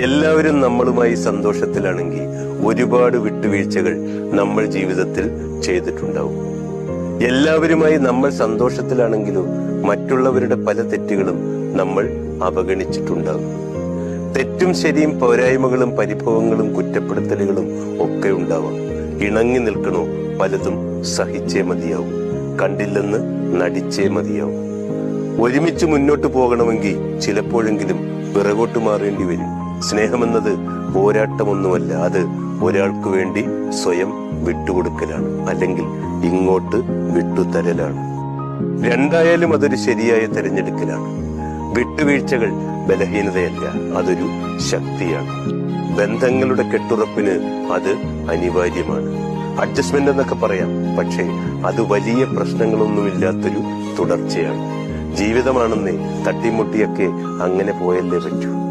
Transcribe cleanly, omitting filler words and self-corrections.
എല്ലാവരും നമ്മളുമായി സന്തോഷത്തിലാണെങ്കിൽ ഒരുപാട് വിട്ടുവീഴ്ചകൾ നമ്മൾ ജീവിതത്തിൽ ചെയ്തിട്ടുണ്ടാവും. എല്ലാവരുമായി നമ്മൾ സന്തോഷത്തിലാണെങ്കിലോ മറ്റുള്ളവരുടെ പല തെറ്റുകളും നമ്മൾ അവഗണിച്ചിട്ടുണ്ടാകും. തെറ്റും ശരിയും പോരായ്മകളും പരിഭവങ്ങളും കുറ്റപ്പെടുത്തലുകളും ഒക്കെ ഉണ്ടാവാം. ഇണങ്ങി നിൽക്കണോ പലതും സഹിച്ചേ മതിയാവും. കണ്ടില്ലെന്ന് നടിച്ചേ മതിയാവും. ഒരുമിച്ച് മുന്നോട്ട് പോകണമെങ്കിൽ ചിലപ്പോഴെങ്കിലും പിറകോട്ട് മാറേണ്ടി വരും. സ്നേഹമെന്നത് പോരാട്ടമൊന്നുമല്ല, അത് ഒരാൾക്ക് വേണ്ടി സ്വയം വിട്ടുകൊടുക്കലാണ്, അല്ലെങ്കിൽ ഇങ്ങോട്ട് വിട്ടുതരലാണ്. രണ്ടായാലും അതൊരു ശരിയായ തിരഞ്ഞെടുക്കലാണ്. വിട്ടുവീഴ്ചകൾ ബലഹീനതയല്ല, അതൊരു ശക്തിയാണ്. ബന്ധങ്ങളുടെ കെട്ടുറപ്പിന് അത് അനിവാര്യമാണ്. അഡ്ജസ്റ്റ്മെന്റ് എന്നൊക്കെ പറയാം, പക്ഷേ അത് വലിയ പ്രശ്നങ്ങളൊന്നുമില്ലാത്തൊരു തുടർച്ചയാണ്. ജീവിതമാണെന്നേ തട്ടിമുട്ടിയൊക്കെ അങ്ങനെ പോയല്ലേ പറ്റൂ.